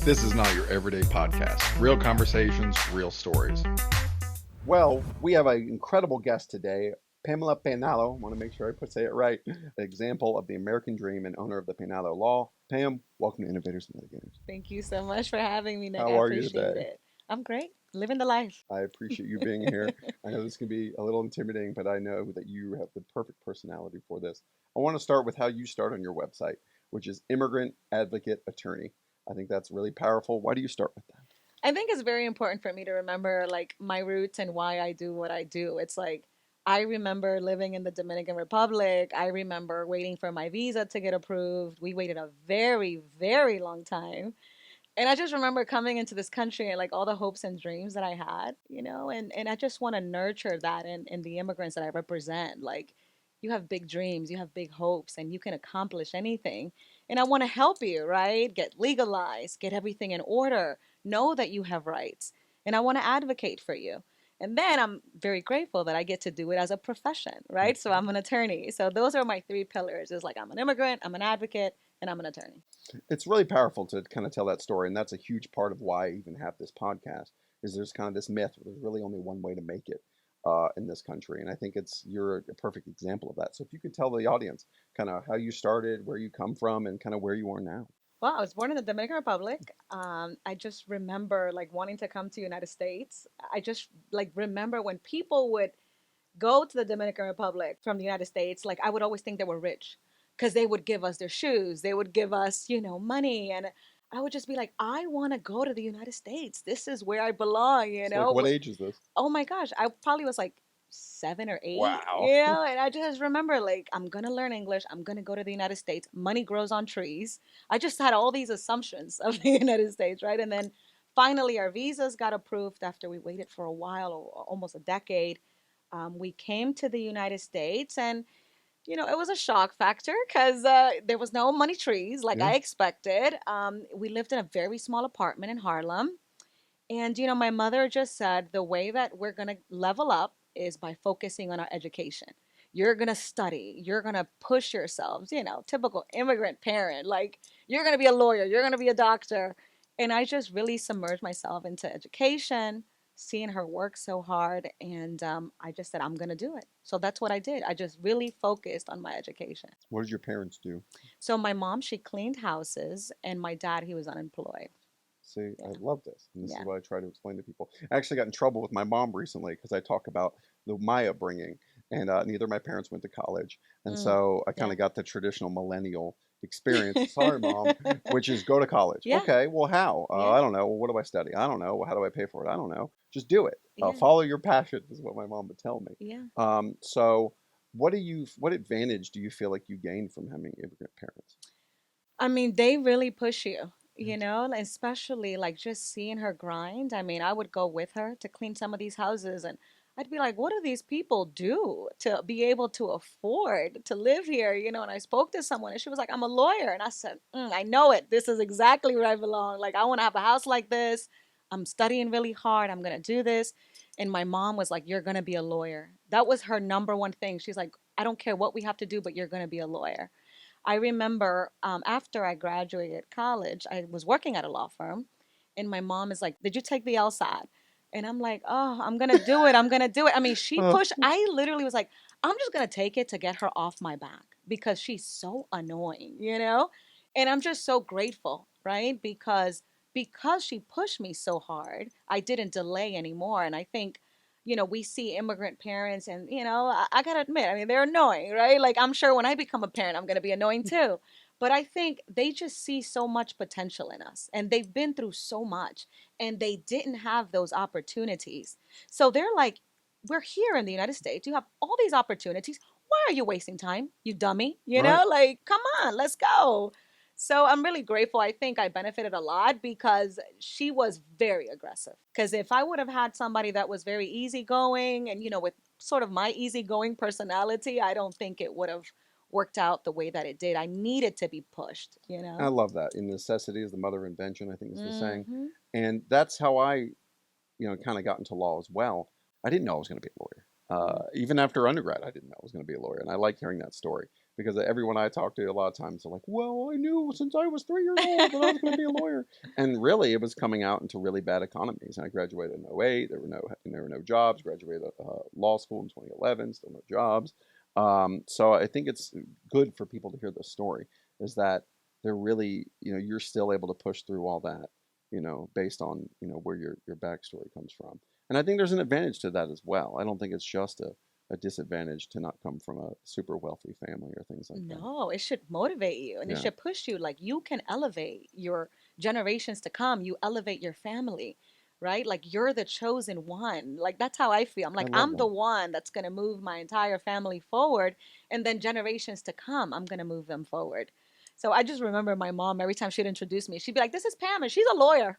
This is not your everyday podcast. Real conversations, real stories. Well, we have an incredible guest today, Pamela Peynado. I want to make sure I say it right. An example of the American dream and owner of the Panalo Law. Pam, welcome to Innovators and Litigators. Thank you so much for having me, Nick. I How are you appreciate today? it. I'm great. Living the life. I appreciate you being here. I know this can be a little intimidating, but I know that you have the perfect personality for this. I want to start with how you start on your website, which is Immigrant Advocate Attorney. I think that's really powerful. Why do you start with that? I think it's very important for me to remember like my roots and why I do what I do. It's like I remember living in the Dominican Republic. I remember waiting for my visa to get approved. We waited a very, very long time. And I just remember coming into this country and like all the hopes and dreams that I had, and I just want to nurture that in the immigrants that I represent. Like, you have big dreams, you have big hopes, and you can accomplish anything. And I want to help you, right? Get legalized, get everything in order, know that you have rights, and I want to advocate for you. And then I'm very grateful that I get to do it as a profession, right? So I'm an attorney. So those are my three pillars. Is like I'm an immigrant, I'm an advocate, and I'm an attorney. It's really powerful to kind of tell that story, and that's a huge part of why I even have this podcast. Is there's kind of this myth where there's really only one way to make it in this country, and I think you're a perfect example of that. So if you could tell the audience kind of how you started, where you come from, and kind of where you are now. Well, I was born in the Dominican Republic. I just remember like wanting to come to the United States. I just like remember when people would go to the Dominican Republic from the United States, like I would always think they were rich because they would give us their shoes, they would give us, money. And I would just be like, I want to go to the United States. This is where I belong, So like, what age is this? Oh my gosh, I probably was like 7 or 8, Wow. and I just remember like, I'm going to learn English. I'm going to go to the United States. Money grows on trees. I just had all these assumptions of the United States, right? And then finally, our visas got approved after we waited for a while, almost a decade. We came to the United States, and it was a shock factor because there was no money trees like Yeah. I expected. We lived in a very small apartment in Harlem, and my mother just said the way that we're gonna level up is by focusing on our education. You're gonna study. You're gonna push yourselves. Typical immigrant parent. Like, you're gonna be a lawyer. You're gonna be a doctor. And I just really submerged myself into education, seeing her work so hard, and I just said I'm gonna do it. So that's what I did. I just really focused on my education. What did your parents do? So my mom, she cleaned houses, and my dad, he was unemployed. See, Yeah. I love this, and this is Yeah. what I try to explain to people. I actually got in trouble with my mom recently because I talk about my upbringing, and neither of my parents went to college, and Mm, so I kind yeah. of got the traditional millennial experience. Sorry, mom, which is go to college. Yeah. Okay, well, how? Yeah. I don't know. Well, what do I study? I don't know. Well, how do I pay for it? I don't know. Just do it. Yeah. Follow your passion is what my mom would tell me. Yeah. So, what advantage do you feel like you gained from having immigrant parents? I mean, they really push you, especially like just seeing her grind. I mean, I would go with her to clean some of these houses, and I'd be like, what do these people do to be able to afford to live here? And I spoke to someone, and she was like, I'm a lawyer. And I said, I know it. This is exactly where I belong. Like, I want to have a house like this. I'm studying really hard. I'm going to do this. And my mom was like, you're going to be a lawyer. That was her number one thing. She's like, I don't care what we have to do, but you're going to be a lawyer. I remember after I graduated college, I was working at a law firm, and my mom is like, "Did you take the LSAT?" And I'm like, "Oh, I'm gonna do it. I'm gonna do it." I mean, she Oh, pushed. I literally was like, "I'm just gonna take it to get her off my back because she's so annoying." And I'm just so grateful, right? Because she pushed me so hard, I didn't delay anymore. And I think we see immigrant parents, and, I gotta admit, I mean, they're annoying, right? Like, I'm sure when I become a parent, I'm gonna be annoying too. But I think they just see so much potential in us, and they've been through so much, and they didn't have those opportunities. So they're like, we're here in the United States. You have all these opportunities. Why are you wasting time, you dummy? right. Like, come on, let's go. So I'm really grateful. I think I benefited a lot because she was very aggressive. Because if I would have had somebody that was very easygoing and, with sort of my easygoing personality, I don't think it would have worked out the way that it did. I needed to be pushed. I love that. In necessity is the mother of invention, I think is the saying. Hmm. And that's how I, kind of got into law as well. I didn't know I was going to be a lawyer. Even after undergrad, I didn't know I was going to be a lawyer. And I like hearing that story. because everyone I talk to a lot of times are like, well, I knew since I was 3 years old that I was going to be a lawyer. And really, it was coming out into really bad economies. And I graduated in '08. There were no jobs. Graduated law school in 2011. Still no jobs. So I think it's good for people to hear this story. Is that they're really, you're still able to push through all that, based on where your backstory comes from. And I think there's an advantage to that as well. I don't think it's just a disadvantage to not come from a super wealthy family or things like that. No, it should motivate you and it Yeah, should push you. Like you can elevate your generations to come. You elevate your family, right? Like you're the chosen one. Like that's how I feel. I'm I like, love I'm the that. one that's going to move my entire family forward. And then generations to come, I'm going to move them forward. So I just remember my mom, every time she'd introduce me, she'd be like, this is Pam and she's a lawyer.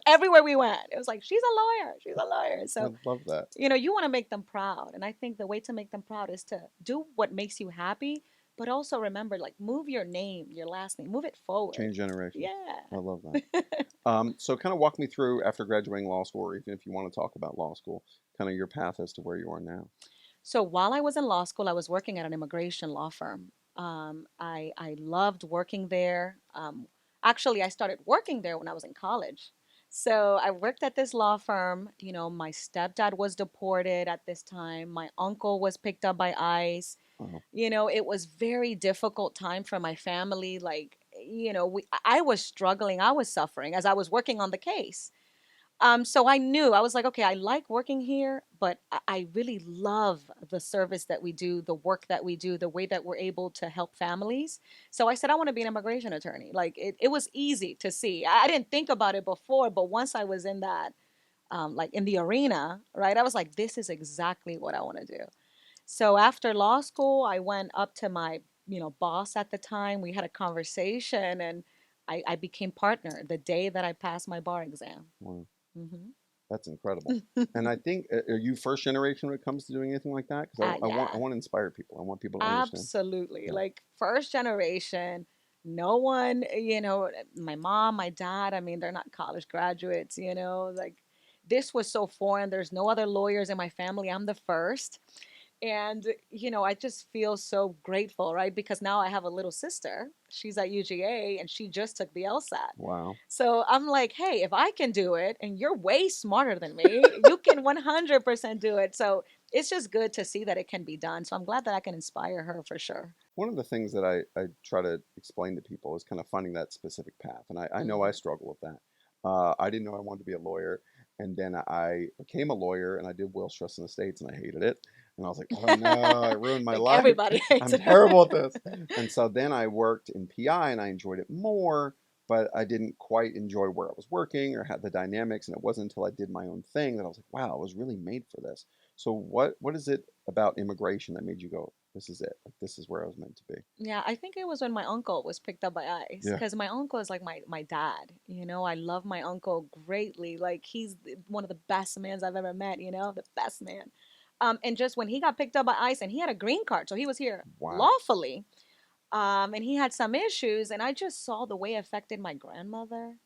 Everywhere we went, it was like, she's a lawyer. She's a lawyer. I So love that. you want to make them proud. And I think the way to make them proud is to do what makes you happy, but also remember, like, move your name, your last name, move it forward. Change generations. Yeah. I love that. So kind of walk me through after graduating law school, or even if you want to talk about law school, kind of your path as to where you are now. So while I was in law school, I was working at an immigration law firm. I loved working there. Actually, I started working there when I was in college. So I worked at this law firm. My stepdad was deported at this time. My uncle was picked up by ICE. Oh, It was very difficult time for my family. Like, I was struggling. I was suffering as I was working on the case. So I knew, I was like, okay, I like working here, but I really love the service that we do, the work that we do, the way that we're able to help families. So I said, I want to be an immigration attorney. Like it was easy to see. I didn't think about it before, but once I was in that, like in the arena, right, I was like, this is exactly what I want to do. So after law school, I went up to my, boss at the time. We had a conversation and I became partner the day that I passed my bar exam. wow. Hmm. That's incredible. And I think, are you first generation when it comes to doing anything like that? Because I Yeah, want to inspire people. I want people to understand. absolutely. Yeah. Like first generation, no one, my mom, my dad, I mean, they're not college graduates, like this was so foreign. There's no other lawyers in my family. I'm the first. And, I just feel so grateful, right? Because now I have a little sister. She's at UGA and she just took the LSAT. Wow. So I'm like, hey, if I can do it and you're way smarter than me, you can 100% do it. So it's just good to see that it can be done. So I'm glad that I can inspire her for sure. One of the things that I try to explain to people is kind of finding that specific path. And I know I Mm. struggle with that. I didn't know I wanted to be a lawyer. And then I became a lawyer and I did wills, trusts, and estates and I hated it. And I was like, oh no, I ruined I my think life. everybody hates I'm it. terrible at this. And so then I worked in PI and I enjoyed it more, but I didn't quite enjoy where I was working or had the dynamics. And it wasn't until I did my own thing that I was like, wow, I was really made for this. So what is it about immigration that made you go, this is it. Like this is where I was meant to be. Yeah, I think it was when my uncle was picked up by ICE Yeah. because my uncle is like my dad. I love my uncle greatly. Like he's one of the best mans I've ever met. The best man. And just when he got picked up by ICE and he had a green card, so he was here Wow. lawfully. And he had some issues, and I just saw the way it affected my grandmother.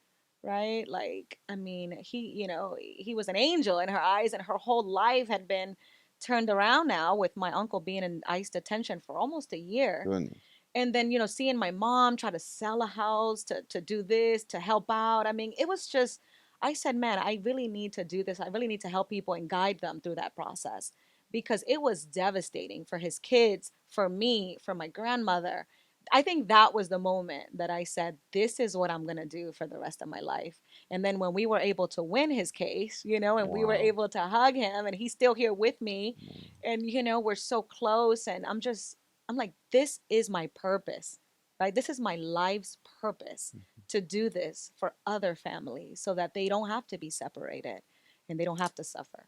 Right? Like, I mean, he was an angel in her eyes, and her whole life had been turned around now with my uncle being in ICE detention for almost a year. Goodness. And then seeing my mom try to sell a house to do this to help out. I mean, it was just, I said, man, I really need to do this. I really need to help people and guide them through that process because it was devastating for his kids, for me, for my grandmother. I think that was the moment that I said, this is what I'm going to do for the rest of my life. And then when we were able to win his case, and we were Wow. able to hug him and he's still here with me and we're so close and I'm like, this is my purpose, right? This is my life's purpose to do this for other families so that they don't have to be separated and they don't have to suffer.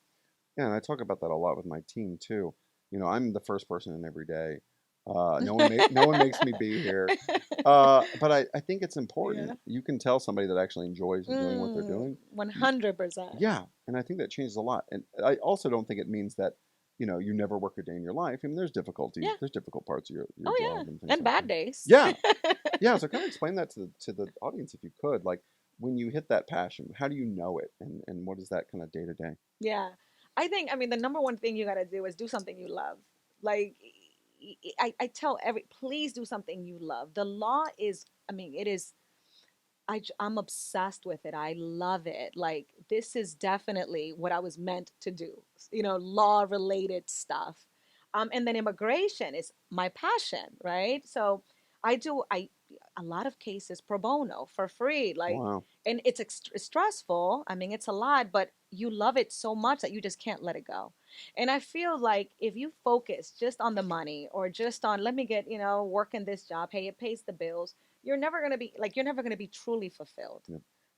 Yeah, and I talk about that a lot with my team too. I'm the first person in every day. No one makes me be here. But I think it's important. Yeah. You can tell somebody that actually enjoys doing what they're doing. 100%. Yeah, and I think that changes a lot. And I also don't think it means that, you never work a day in your life. I mean, there's difficulties. Yeah. There's difficult parts of your Oh, job yeah. and things And like bad that. days. Yeah, yeah. So kind of explain that to the audience if you could. Like when you hit that passion, how do you know it, and what is that kind of day to day? Yeah. I mean, the number one thing you got to do is do something you love. Like, I tell please do something you love. The law is, I mean, it is, I'm obsessed with it. I love it. Like, this is definitely what I was meant to do, law related stuff. And then immigration is my passion, right? So a lot of cases pro bono for free. Like, Wow. and it's stressful. I mean, it's a lot, but you love it so much that you just can't let it go. And I feel like if you focus just on the money or just on, let me get, working this job, hey, it pays the bills, you're never going to be truly fulfilled.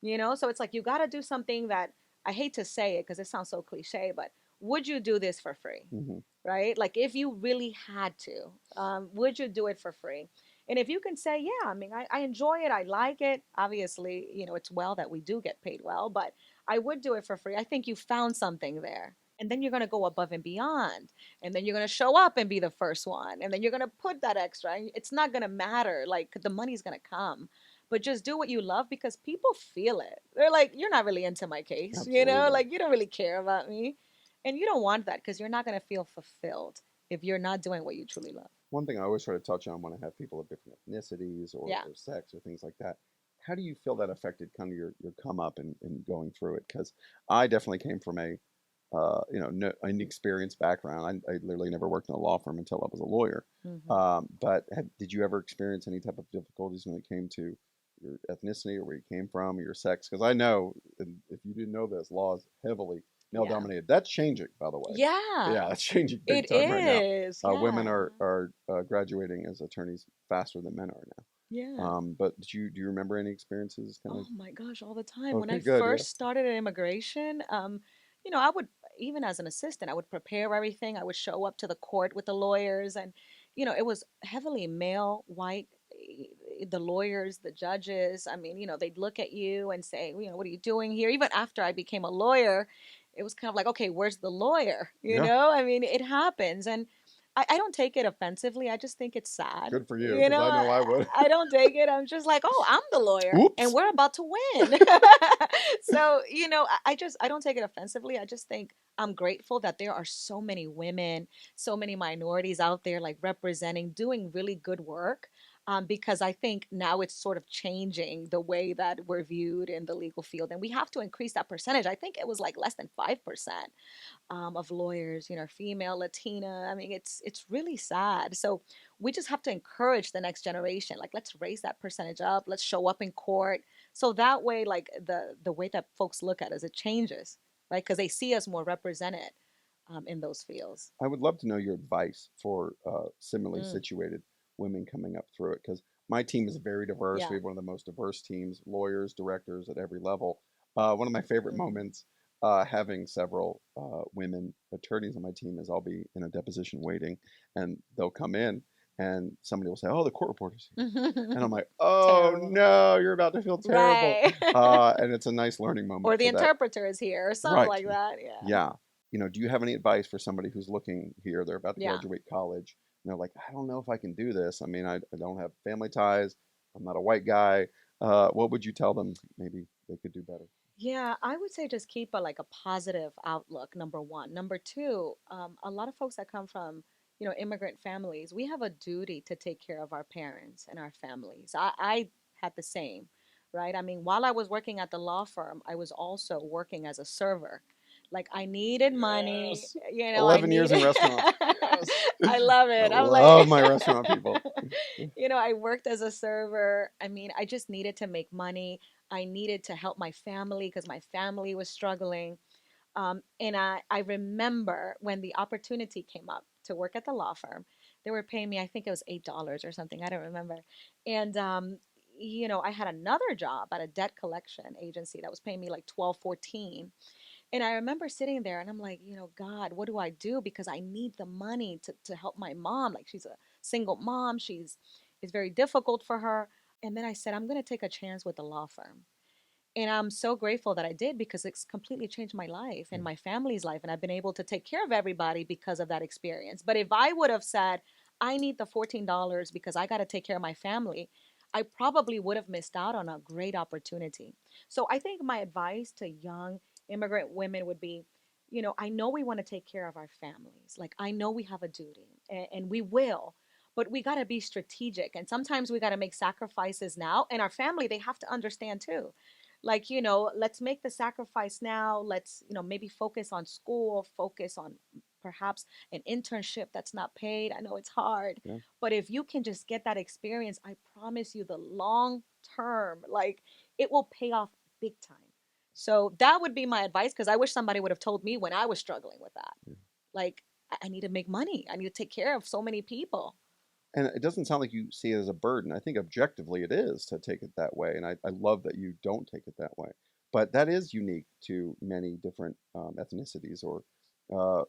Yeah. So it's like you got to do something that, I hate to say it because it sounds so cliche, but would you do this for free? Mm-hmm. Right? Like, if you really had to, would you do it for free? And if you can say, yeah, I mean, I enjoy it, I like it, obviously, it's well that we do get paid well, but I would do it for free. I think you found something there. And then you're going to go above and beyond. And then you're going to show up and be the first one. And then you're going to put that extra. It's not going to matter. Like, the money's going to come. But just do what you love, because people feel it. They're like, you're not really into my case, Absolutely. like, you don't really care about me. And you don't want that, because you're not going to feel fulfilled if you're not doing what you truly love. One thing I always try to touch on when I have people of different ethnicities or, Yeah. or sex or things like that, how do you feel that affected kind of your come up and going through it? Because I definitely came from a no, inexperienced background. I literally never worked in a law firm until I was a lawyer. But did you ever experience any type of difficulties when it came to your ethnicity or where you came from or your sex? Because I know, and if you didn't know this, law is heavily male Yeah. dominated. That's changing, by the way. Yeah. Yeah, that's changing big It time right now. is. Women Yeah. are graduating as attorneys faster than men are now. Yeah. But do you remember any experiences kind Oh of? my gosh, all the time. When Okay, I good. Yeah. first started in immigration, I would, even as an assistant, I would prepare everything. I would show up to the court with the lawyers, and it was heavily male, white, the lawyers, the judges. I mean, they'd look at you and say, what are you doing here? Even after I became a lawyer, it was kind of like, okay, where's the lawyer? Yeah. I mean, it happens. And I don't take it offensively. I just think it's sad. Good for you, because I know I would. I don't take it. I'm just like, oh, I'm the lawyer and Oops. we're about to win. So, I don't take it offensively. I just think I'm grateful that there are so many women, so many minorities out there, like, representing, doing really good work. Because I think now it's sort of changing the way that we're viewed in the legal field. And we have to increase that percentage. I think it was like less than 5% of lawyers, female, Latina. I mean, it's really sad. So we just have to encourage the next generation. Like, let's raise that percentage up. Let's show up in court. So that way, like, the way that folks look at us, it changes, right? Because they see us more represented in those fields. I would love to know your advice for similarly Mm, situated women coming up through it, because my team is very diverse. yeah. We have one of the most diverse teams, lawyers, directors at every level. One of my favorite Hmm. moments having several women attorneys on my team is I'll be in a deposition waiting, and they'll come in, and somebody will say, "Oh, the court reporter's here," and I'm like, "Oh Terrible. no, you're about to feel terrible," Right. and it's a nice learning Or moment the for that. interpreter is here or something Right. like that. Yeah. Yeah. Do you have any advice for somebody who's looking here? They're about to Yeah. graduate college. And they're like, I don't know if I can do this. I mean, I don't have family ties. I'm not a white guy. What would you tell them? Maybe they could do better. Yeah, I would say just keep a positive outlook, number one. Number two, a lot of folks that come from, immigrant families, we have a duty to take care of our parents and our families. I had the same, right? I mean, while I was working at the law firm, I was also working as a server. Like, I needed money, Yes. I 11 years in needed, restaurants. Yes. I love I it. I'm love like, my restaurant people. I worked as a server. I mean, I just needed to make money. I needed to help my family because my family was struggling. And I remember when the opportunity came up to work at the law firm, they were paying me, I think it was $8 or something. I don't remember. And, I had another job at a debt collection agency that was paying me like 12, 14. And I remember sitting there and I'm like, God, what do I do? Because I need the money to help my mom. Like, she's a single mom. It's very difficult for her. And then I said, I'm going to take a chance with the law firm. And I'm so grateful that I did, because it's completely changed my life and my family's life. And I've been able to take care of everybody because of that experience. But if I would have said, I need the $14 because I got to take care of my family, I probably would have missed out on a great opportunity. So I think my advice to young immigrant women would be, I know we want to take care of our families. Like, I know we have a duty, and we will, but we got to be strategic. And sometimes we got to make sacrifices now. And our family, they have to understand too. Like, let's make the sacrifice now. Let's, maybe focus on school, focus on perhaps an internship that's not paid. I know it's hard, Yeah. but if you can just get that experience, I promise you the long term, like, it will pay off big time. So that would be my advice, because I wish somebody would have told me when I was struggling with that. Yeah. Like, I need to make money. I need to take care of so many people. And it doesn't sound like you see it as a burden. I think objectively it is to take it that way. And I love that you don't take it that way. But that is unique to many different ethnicities or, uh,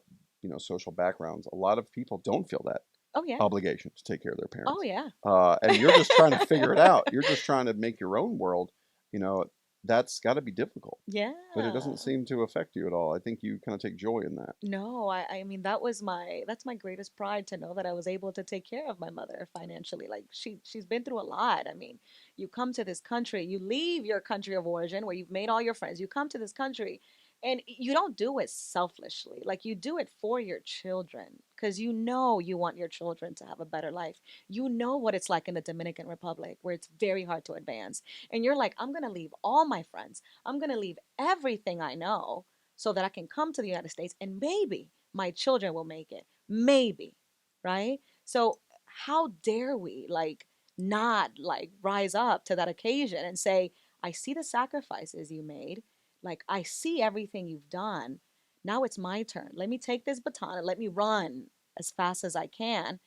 social backgrounds. A lot of people don't feel that Oh, yeah. obligation to take care of their Oh, parents. yeah. And you're just trying to figure it out. You're just trying to make your own world. You know, that's got to be difficult. Yeah. But it doesn't seem to affect you at all. I think you kind of take joy in that. No, I mean, that's my greatest pride, to know that I was able to take care of my mother financially. Like, she's been through a lot. I mean, you come to this country, you leave your country of origin where you've made all your friends, you come to this country, and you don't do it selfishly. Like, you do it for your children, because you want your children to have a better life. You know what it's like in the Dominican Republic, where it's very hard to advance. And you're like, I'm going to leave all my friends. I'm going to leave everything I know so that I can come to the United States, and maybe my children will make it. Maybe, right? So how dare we, like, not like rise up to that occasion and say, I see the sacrifices you made. Like, I see everything you've done. Now it's my turn. Let me take this baton and let me run as fast as I can.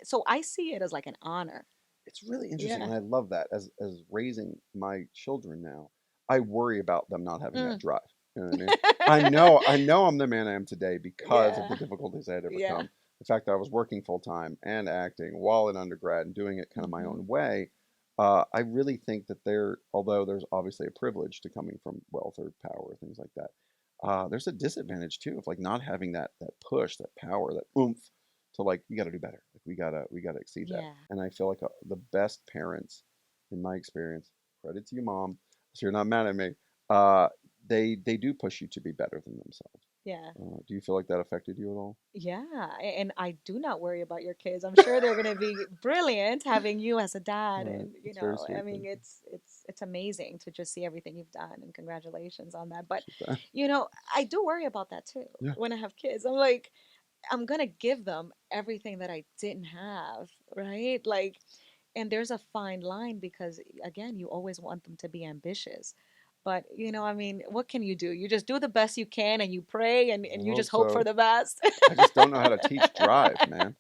So I see it as like an honor. It's really interesting, Yeah. and I love that. As raising my children now, I worry about them not having that Mm. drive. You know what I mean? I know I'm the man I am today because of Yeah. the difficulties I had to Yeah. overcome. The fact that I was working full time and acting while in undergrad and doing it kind of my Mm-hmm. own way. I really think that although there's obviously a privilege to coming from wealth or power or things like that, there's a disadvantage too of like not having that push, that power, that oomph to like you got to do better. Like we gotta exceed that. Yeah. And I feel like the best parents, in my experience, credit to you, mom, so you're not mad at me. Uh, they do push you to be better than themselves. Yeah. Do you feel like that affected you at all? Yeah, and I do not worry about your kids. I'm sure they're going to be brilliant having you as a dad, Right. and It's very I sweet. mean, Thank you. it's amazing to just see everything you've done, and congratulations on that. But Appreciate that. I do worry about that too. Yeah. When I have kids, I'm like, I'm going to give them everything that I didn't have, right? Like, and there's a fine line, because again, you always want them to be ambitious. But I mean, what can you do? You just do the best you can, and you pray, and I you hope just hope for so. the best. I just don't know how to teach drive, man.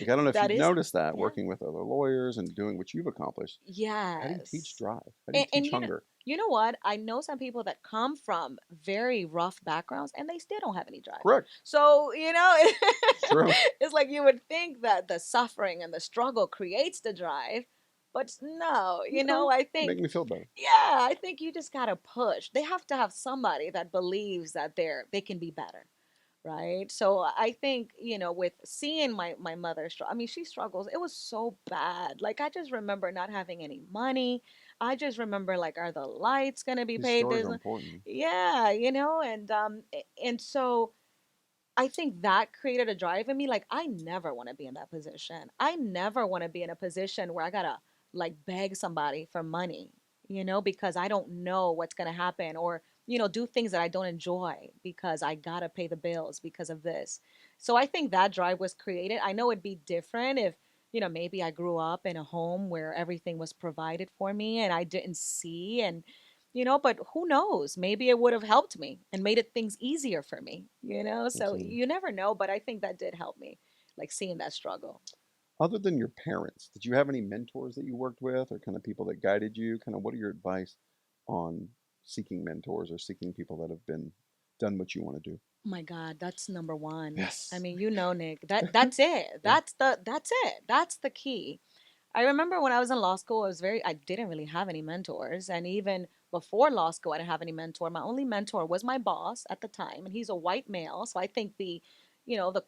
Like I don't know if That you've is, noticed that yeah. working with other lawyers and doing what you've accomplished. How do you teach Yes. drive? How do you And teach hunger? you know what? I know some people that come from very rough backgrounds, and they still don't have any drive. Correct. So, It's true. it's like you would think that the suffering and the struggle creates the drive, but no, Okay. I Make think, me feel better. yeah, I think you just got to push. They have to have somebody that believes that they can be better, right? So I think, with seeing my mother struggle, I mean, she struggles. It was so bad. Like, I just remember not having any money. I just remember, like, are the lights gonna be These paid stories this are month? important. Yeah, and so I think that created a drive in me. Like, I never want to be in that position. I never want to be in a position where I gotta, like, beg somebody for money, because I don't know what's gonna happen, or do things that I don't enjoy because I gotta pay the bills because of this. So I think that drive was created. I know it'd be different if, maybe I grew up in a home where everything was provided for me and I didn't see, and but who knows? Maybe it would have helped me and made it things easier for me, So Absolutely. you never know, but I think that did help me, like, seeing that struggle. Other than your parents, did you have any mentors that you worked with or kind of people that guided you? Kind of what are your advice on seeking mentors or seeking people that have done what you want to do? My God, that's number one. I Yes. mean, Nick, that's it. Yeah. That's it. That's the key. I remember when I was in law school, I didn't really have any mentors. And even before law school, I didn't have any mentor. My only mentor was my boss at the time, and he's a white male. So I think the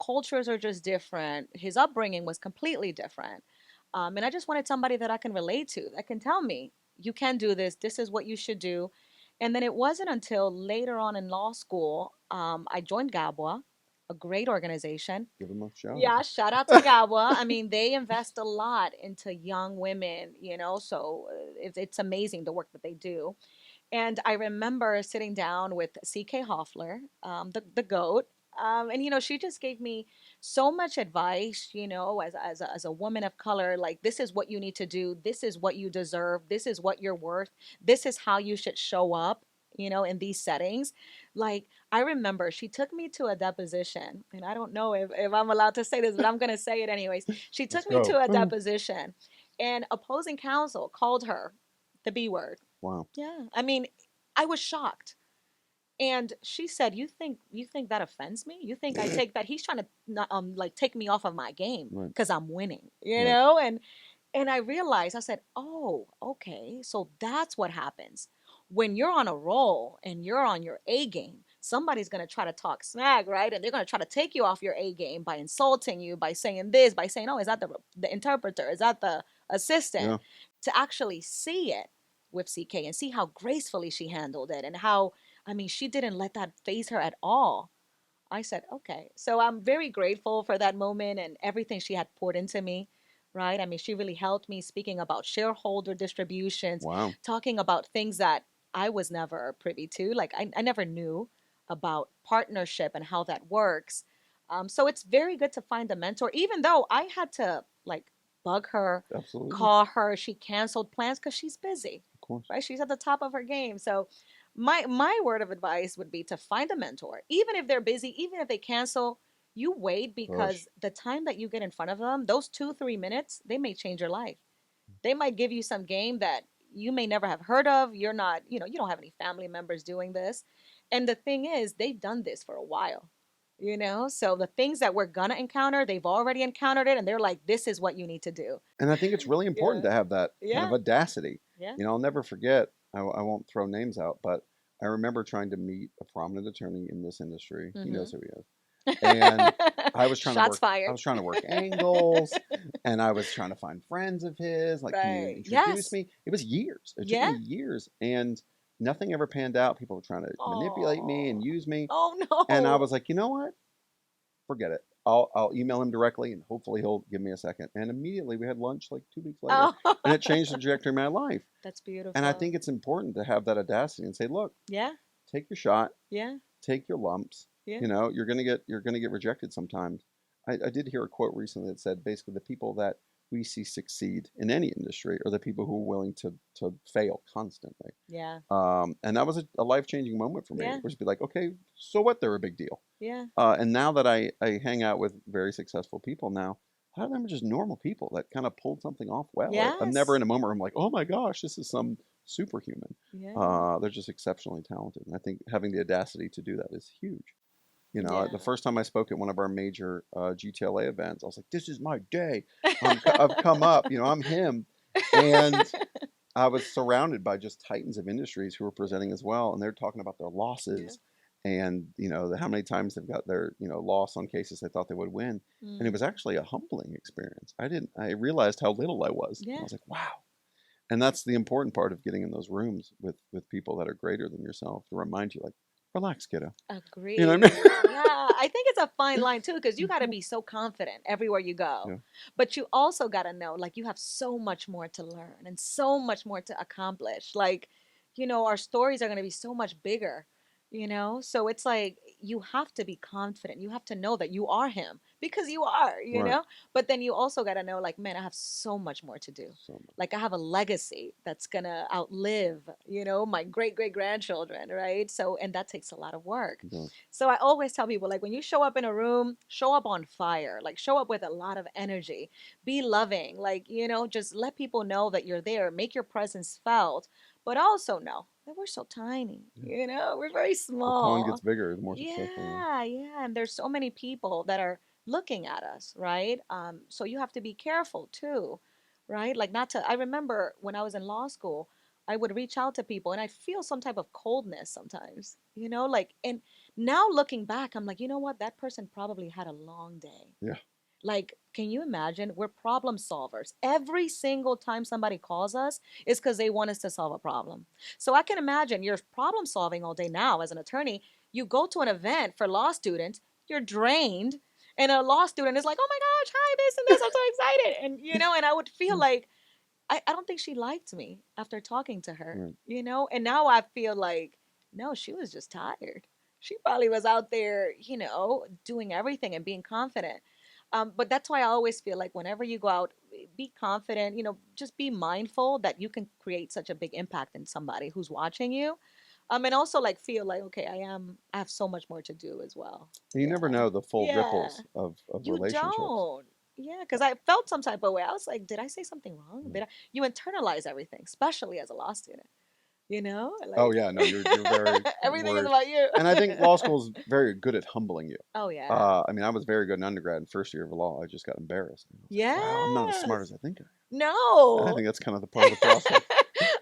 cultures are just different. His upbringing was completely different. And I just wanted somebody that I can relate to, that can tell me, you can do this. This is what you should do. And then it wasn't until later on in law school, I joined GABWA, a great organization. Give them a shout out. Yeah, shout out to GABWA. I mean, they invest a lot into young women, so it's amazing the work that they do. And I remember sitting down with CK Hoffler, the GOAT. And she just gave me so much advice, as a woman of color, like, this is what you need to do, this is what you deserve, this is what you're worth, this is how you should show up, in these settings. Like, I remember she took me to a deposition, and I don't know if I'm allowed to say this, but I'm going to say it anyways. She Let's took me go. to a deposition, and opposing counsel called her the B word. Wow. Yeah. I mean, I was shocked. And she said, "You think that offends me? You think I take that? He's trying to like take me off of my game Right. because I'm winning, Right. And I realized, I said, oh, okay, so that's what happens when you're on a roll and you're on your A game. Somebody's gonna try to talk smack, right? And they're gonna try to take you off your A game by insulting you, by saying this, by saying, "Oh, is that the interpreter? Is that the assistant?" Yeah. To actually see it with CK and see how gracefully she handled it, and how, I mean, she didn't let that phase her at all. I said, okay. So I'm very grateful for that moment and everything she had poured into me, right? I mean, she really helped me, speaking about shareholder distributions, Wow. talking about things that I was never privy to. Like, I never knew about partnership and how that works. So it's very good to find a mentor, even though I had to, like, bug her, Absolutely. call her. She canceled plans because she's busy, Of course. right? She's at the top of her game. So my word of advice would be to find a mentor, even if they're busy, even if they cancel. You wait, because the time that you get in front of them, those 2-3 minutes, they may change your life. They might give you some game that you may never have heard of. You're not, you don't have any family members doing this. And the thing is, they've done this for a while, so the things that we're gonna encounter, they've already encountered it, and they're like, this is what you need to do. And I think it's really important Yeah. to have that kind of Yeah. audacity. Yeah. I'll never forget, I won't throw names out, but I remember trying to meet a prominent attorney in this industry. He knows who he is. And I was trying Shots to work, fired. I was trying to work angles, and I was trying to find friends of his, like, can you Right. introduce Yes. me? It was years. It took Yeah. me years, and nothing ever panned out. People were trying to manipulate me and use me. Oh no. And I was like, you know what? Forget it. I'll email him directly, and hopefully he'll give me a second. And immediately we had lunch like 2 weeks later, Oh. and it changed the trajectory of my life. That's beautiful. And I think it's important to have that audacity and say, look, Yeah. take your shot, Yeah. take your lumps. Yeah. You're gonna get rejected sometimes. I did hear a quote recently that said basically the people that we see succeed in any industry are the people who are willing to fail constantly. Yeah. And that was a life-changing moment for me. Yeah. Was to be like, okay, so what? They're a big deal. Yeah. And now that I hang out with very successful people now, a lot of them are just normal people that kind of pulled something off well. I'm never Yes. in a moment where I'm like, oh my gosh, this is some superhuman. Yeah. They're just exceptionally talented. And I think having the audacity to do that is huge. Yeah. The first time I spoke at one of our major GTLA events, I was like, this is my day. I've come up, I'm him. And I was surrounded by just titans of industries who were presenting as well. And they're talking about their losses and, how many times they've got their, loss on cases they thought they would win. And it was actually a humbling experience. I realized how little I was. Yeah. I was like, wow. And that's the important part of getting in those rooms with people that are greater than yourself, to remind you, like, relax, kiddo. Agreed. You know what I mean? Yeah, I think it's a fine line too, because you got to be so confident everywhere you go. Yeah. But you also got to know, like, you have so much more to learn and so much more to accomplish. Like, our stories are going to be so much bigger, So it's like, you have to be confident. You have to know that you are him, because you are, Right. But then you also got to know, like, man, I have so much more to do. So much. Like, I have a legacy that's going to outlive, my great great grandchildren, right? So, and that takes a lot of work. Yeah. So I always tell people, like, when you show up in a room, show up on fire, like, show up with a lot of energy, be loving, like, just let people know that you're there, make your presence felt, but also know that we're so tiny, we're very The small. pond gets bigger the more successful. Yeah. And there's so many people that are looking at us, right? So you have to be careful too, right? Like, not to, I remember when I was in law school, I would reach out to people and I'd feel some type of coldness sometimes, like, and now looking back, I'm like, you know what? That person probably had a long day. Yeah. Like, can you imagine? We're problem solvers. Every single time somebody calls us is because they want us to solve a problem. So I can imagine you're problem solving all day now as an attorney. You go to an event for law students, you're drained, and a law student is like, oh my gosh, hi, this and this, I'm so excited. And I would feel like, I don't think she liked me after talking to her, Right. and now I feel like, no, she was just tired. She probably was out there, doing everything and being confident. But that's why I always feel like whenever you go out, be confident, just be mindful that you can create such a big impact in somebody who's watching you. And also like feel like, okay, I have so much more to do as well. You Yeah. never know the full Yeah. ripples of You relationships. don't. Yeah, because I felt some type of way. I was like, did I say something wrong? Yeah. You internalize everything, especially as a law student. Oh Like yeah, no, you're very everything is worried, about you. and I think law school is very good at humbling you. Oh yeah. I mean, I was very good in undergrad and first year of law. I just got embarrassed. I was like, wow, I'm not as smart Yes. as I think I am. I No. think that's kind of the part of the process.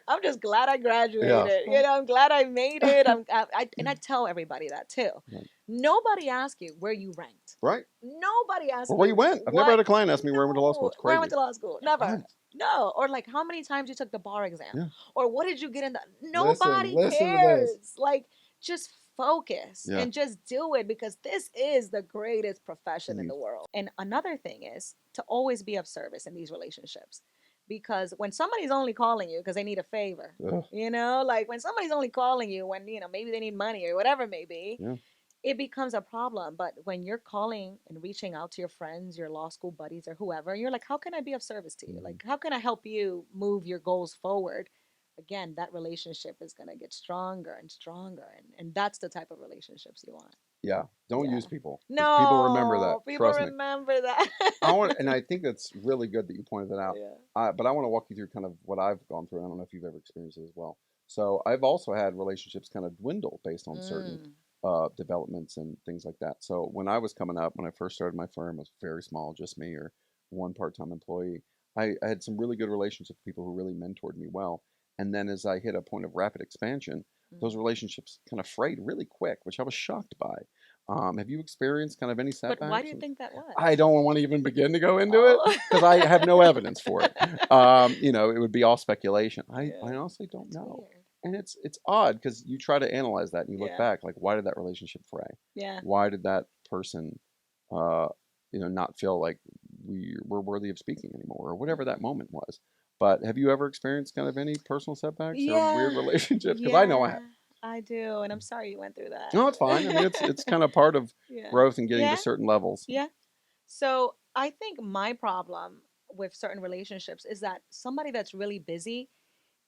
I'm just glad I Yeah. graduated. I'm glad I made it. And I tell everybody that too. Right. Nobody asks you where you ranked. Right. Nobody asks Or where you you went. I've never what. had a client ask me where I went to law school. No, It's where I crazy. went to law school. Never. Fun. No. Or like how many times you took the bar exam. Yeah. Or what did you get in the. Listen, Nobody listen to this. cares. Like just focus Yeah. and just do it because this is the greatest profession in You- the world. And another thing is to always be of service in these relationships. Because when somebody's only calling you because they need a favor, Ugh. like when somebody's only calling you when, maybe they need money or whatever it may be, Yeah. it becomes a problem. But when you're calling and reaching out to your friends, your law school buddies, or whoever, and you're like, how can I be of service to you? Mhm. Like, how can I help you move your goals forward? Again, that relationship is going to get stronger and stronger. And that's the type of relationships you want. Yeah. Don't Yeah. use people. 'Cause people remember that. No, people Trust me. remember that. And I think that's really good that you pointed that out. Yeah. But I want to walk you through kind of what I've gone through. I don't know if you've ever experienced it as well. So I've also had relationships kind of dwindle based on certain developments and things like that. So when I was coming up, when I first started my firm, it was very small, just me or one part-time employee. I had some really good relationships with people who really mentored me well. And then as I hit a point of rapid expansion, those relationships kind of frayed really quick, which I was shocked by. Have you experienced kind of any But why do setbacks? you think that was? I don't want to even begin to go into it Oh. because I have no evidence for it. It would be all speculation. I Yeah. honestly don't That's know. weird. And it's odd because you try to analyze that and you look Yeah. back, like why did that relationship fray? Yeah. Why did that person, not feel like we were worthy of speaking anymore or whatever that moment was? But have you ever experienced kind of any personal setbacks or weird Yeah. relationships? Because I know I have. I do, and I'm sorry you went through that. No, it's fine. I mean, it's kind of part of Yeah. growth and getting Yeah. to certain levels. Yeah. So I think my problem with certain relationships is that somebody that's really busy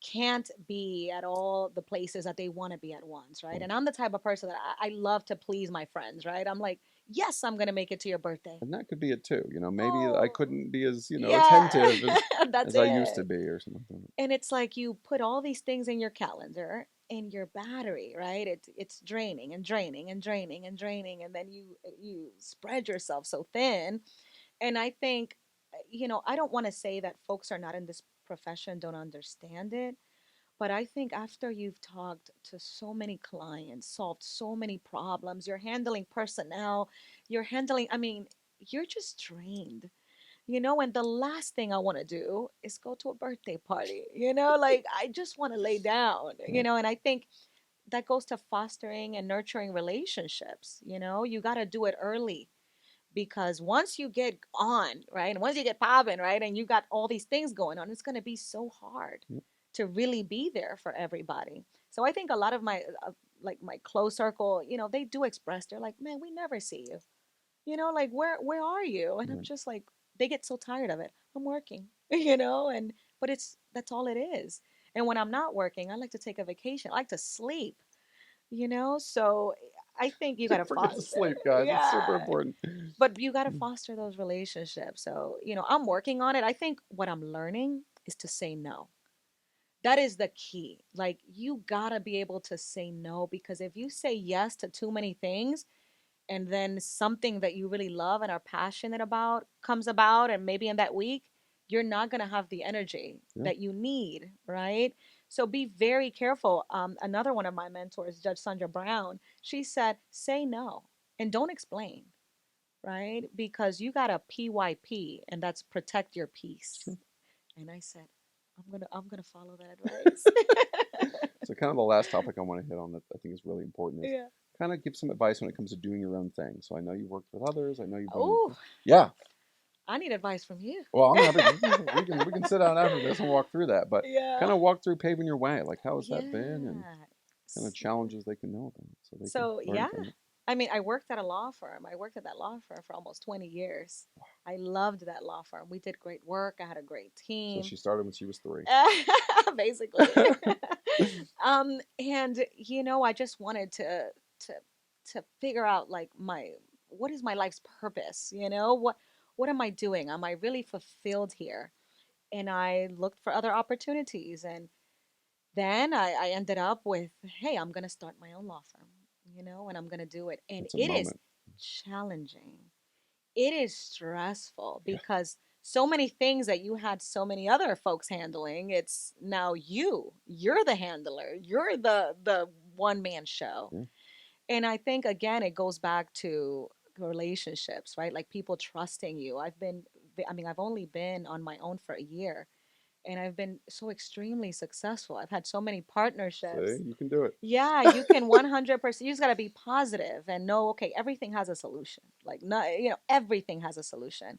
can't be at all the places that they want to be at once, right? And I'm the type of person that I love to please my friends, right? I'm like, yes, I'm gonna make it to your birthday. And that could be it too. Maybe I Oh, couldn't be as, yeah. attentive That's as I used to it. be or something. And it's like you put all these things in your calendar and your battery, right? It's draining and draining and draining and draining, and then you spread yourself so thin. And I think, I don't want to say that folks are not in this profession don't understand it, but I think after you've talked to so many clients, solved so many problems, you're handling personnel, I mean, you're just drained. And the last thing I want to do is go to a birthday party. Like I just want to lay down, Right. and I think that goes to fostering and nurturing relationships. You got to do it early because once you get on, right, and once you get popping, right, and you got all these things going on, it's going to be so hard Yep. to really be there for everybody. So I think a lot of my like my close circle, they do express, they're like, man, we never see you. Like where are you? And I'm Right. just like, they get so tired of it. I'm working, and but that's all it is. And when I'm not working, I like to take a vacation. I like to sleep, so I think you got to Don't forget to foster. sleep, guys. It's super Yeah. important. But you got to foster those relationships. So, I'm working on it. I think what I'm learning is to say no. That is the key. Like, you got to be able to say no because if you say yes to too many things, and then something that you really love and are passionate about comes about, and maybe in that week you're not going to have the energy Yeah. that you need, right? So be very careful. Another one of my mentors, Judge Sandra Brown, she said, say no and don't explain. right? Because you got a PYP, and that's protect your peace. Sure. And I said, I'm gonna follow that advice. So kind of the last topic I want to hit on that I think is really important is Yeah. kind of give some advice when it comes to doing your own thing. So I know you worked with others. I know you've done. Oh, Yeah. I need advice from you. Well, I'm happy. We can sit down after this and walk through that, but Yeah. kind of walk through paving your way. Like how has that been, and Yeah. kind of challenges they can know about, so they can So learn yeah, from it. I mean, I worked at a law firm. I worked at that law firm for almost 20 years. I loved that law firm. We did great work. I had a great So team. she started when she was 3. Basically. And I just wanted to to figure out like my what is my life's purpose? What am I doing? Am I really fulfilled here? And I looked for other opportunities, and then I ended up with, hey, I'm gonna start my own law firm, and I'm gonna do it. And It's a it is moment. challenging. It is stressful because so many things that you had so many other folks handling, it's now you're the handler, you're the one man show. Yeah. And I think again it goes back to relationships, right? Like people trusting you. I've only been on my own for a year, and I've been so extremely successful. I've had so many partnerships. See, you can do it. Yeah, you can 100%. You just got to be positive and know, okay, everything has a solution. Like, not, everything has a solution.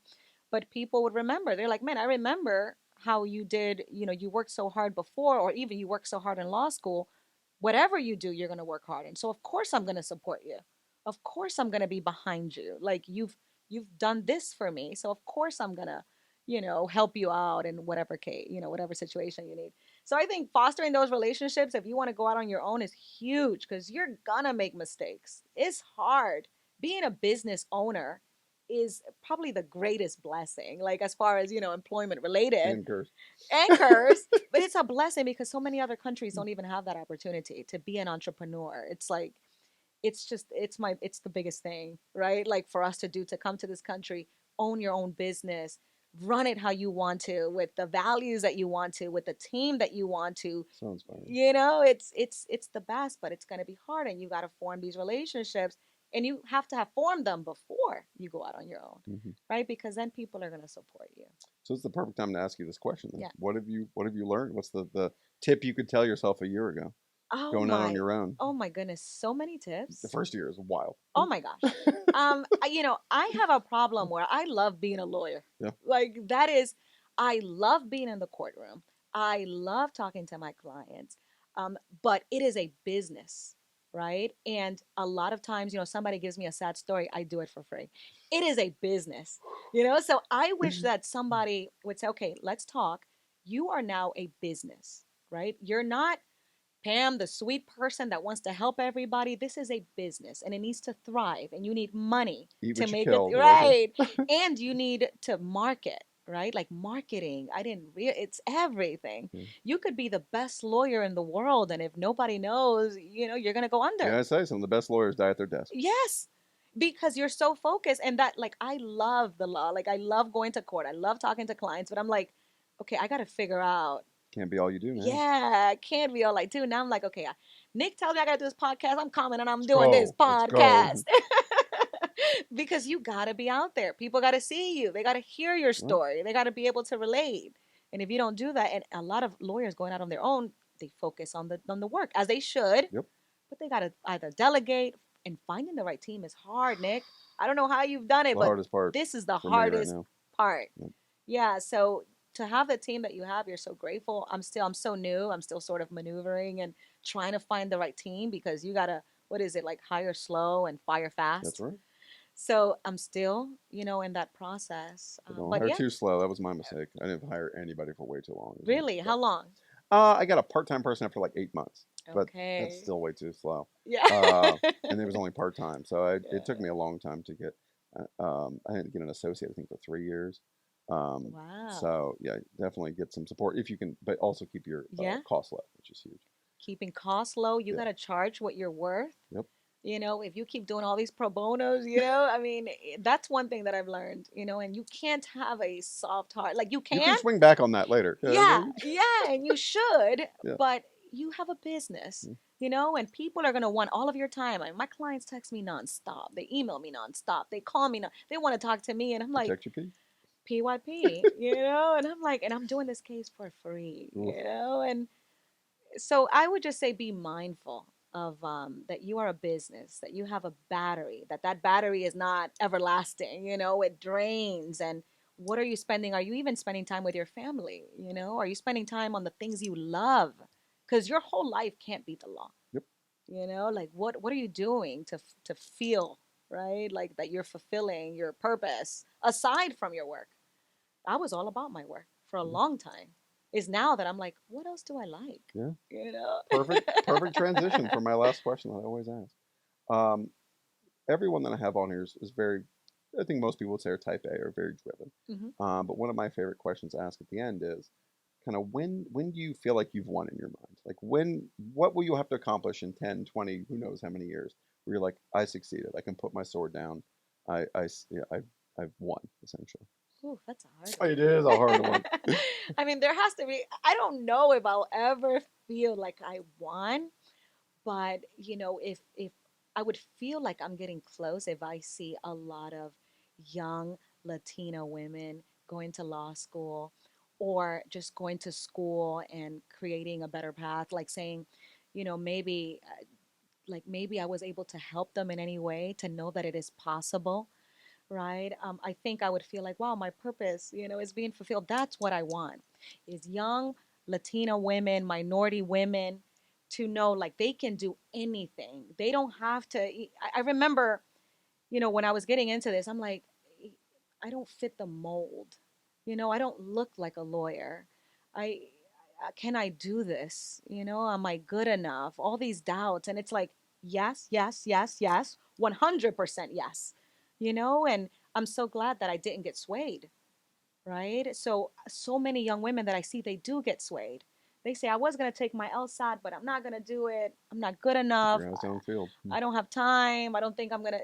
But people would remember. They're like, man, I remember how you did, you worked so hard before, or even you worked so hard in law school. Whatever you do, you're going to work hard. And so, of course, I'm going to support you. Of course, I'm going to be behind you. Like, you've done this for me. So, of course, I'm going to, help you out in whatever case, whatever situation you need. So I think fostering those relationships, if you want to go out on your own, is huge because you're gonna make mistakes. It's hard. Being a business owner is probably the greatest blessing, like as far as, employment related And curse. anchors, but it's a blessing because so many other countries don't even have that opportunity to be an entrepreneur. It's like it's the biggest thing, right? Like for us to do, to come to this country, own your own business, run it how you want to, with the values that you want to, with the team that you want to. Sounds fine. It's the best, but it's going to be hard, and you got to form these relationships, and you have to have formed them before you go out on your own, right? Because then people are going to support you. So it's the perfect time to ask you this question then. Yeah. What have you learned? What's the tip you could tell yourself a year ago going out on your own? Oh my goodness, so many tips. The first year is wild. Oh my gosh. I have a problem where I love being a lawyer. Yeah. Like I love being in the courtroom. I love talking to my clients. But it is a business, right? And a lot of times, somebody gives me a sad story, I do it for free. It is a business, So I wish that somebody would say, okay, let's talk. You are now a business, right? You're not Pam, the sweet person that wants to help everybody. This is a business and it needs to thrive, and you need money Eat to what you make kill, it right. And you need to market, right? Like marketing. It's everything. You could be the best lawyer in the world, and if nobody knows, you're going to go under. Yeah, I say some of the best lawyers die at their desk. Yes. Because you're so focused, and that, like, I love the law. Like, I love going to court. I love talking to clients, but I'm like, okay, I got to figure out. Can't be all you do now. Yeah, can't be all I do. Now I'm like, okay, Nick tells me I got to do this podcast. I'm coming and I'm Let's doing go. this podcast. Because you got to be out there. People got to see you. They got to hear your story. Right. They got to be able to relate. And if you don't do that, and a lot of lawyers going out on their own, they focus on the work, as they should. Yep. But they got to either delegate, and finding the right team is hard, Nick. I don't know how you've done it, but hardest part this is the hardest part. Yep. Yeah, so to have the team that you have, you're so grateful. I'm so new. I'm still sort of maneuvering and trying to find the right team, because you gotta, what is it, like hire slow and fire fast? That's right. So I'm still, in that process. Don't hire too slow. That was my mistake. I didn't hire anybody for way too long. Really? How long? I got a part-time person after like 8 months. But Okay. that's still way too slow. Yeah. And it was only part-time. So it took me a long time to get, I had to get an associate, I think, for 3 years. Wow. So yeah, definitely get some support if you can, but also keep your costs low, which is huge. Keeping costs low. You got to charge what you're worth. Yep. If you keep doing all these pro bonos, I mean, that's one thing that I've learned, and you can't have a soft heart. Like you can swing back on that later. Yeah, and you should, but you have a business. And people are going to want all of your time. Like, my clients text me nonstop. They email me nonstop. They call me. They want to talk to me. And I'm like, Protect your peace. PYP, and I'm like, and I'm doing this case for free, Oof. and so I would just say be mindful of that you are a business, that you have a battery, that battery is not everlasting, it drains. And what are you spending? Are you even spending time with your family? Are you spending time on the things you love? Because your whole life can't be the law. Yep. Like what are you doing to feel right, like that you're fulfilling your purpose aside from your work? I was all about my work for a Yeah. long time. Is now that I'm like, what else do I like? Yeah. You know? Perfect transition for my last question that I always ask. Um, Everyone that I have on here is very, I think most people would say are type A or very driven. But one of my favorite questions to ask at the end is kind of when do you feel like you've won in your mind? Like what will you have to accomplish in 10, 20, who knows how many years, where you're like, I succeeded. I can put my sword down. I've won, essentially. Ooh, that's a hard one. It is a hard one. I mean, there has to be, I don't know if I'll ever feel like I won, but if I would feel like I'm getting close if I see a lot of young Latino women going to law school or just going to school and creating a better path, like saying, maybe maybe I was able to help them in any way to know that it is possible, right? I think I would feel like, wow, my purpose, is being fulfilled. That's what I want, is young Latina women, minority women, to know like they can do anything. They don't have to. I remember, when I was getting into this, I'm like, I don't fit the mold. I don't look like a lawyer. I can I do this? Am I good enough? All these doubts, and it's like, yes, yes, yes, yes, 100% yes. And I'm so glad that I didn't get swayed, right? So many young women that I see, they do get swayed. They say, I was going to take my LSAT, but I'm not going to do it. I'm not good enough. Your own own field. I don't have time. I don't think I'm going to.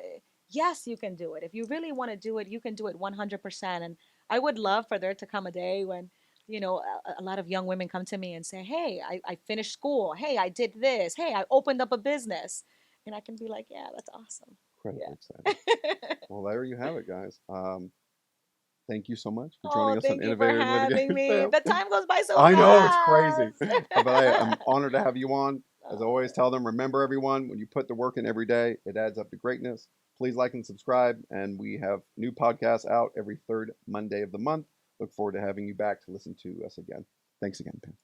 Yes, you can do it. If you really want to do it, you can do it 100%. And I would love for there to come a day when, a lot of young women come to me and say, hey, I finished school. Hey, I did this. Hey, I opened up a business. And I can be like, yeah, that's awesome. Incredibly Yeah. exciting. Well, there you have it, guys. Thank you so much for Oh, joining us on thank you for Innovators and having Litigators. me. The time goes by so I know it's crazy, fast. but I'm honored to have you on. As I always Oh, tell them, remember everyone, when you put the work in every day, it adds up to greatness. Please like and subscribe, and we have new podcasts out every third Monday of the month. Look forward to having you back to listen to us again. Thanks again, Pam.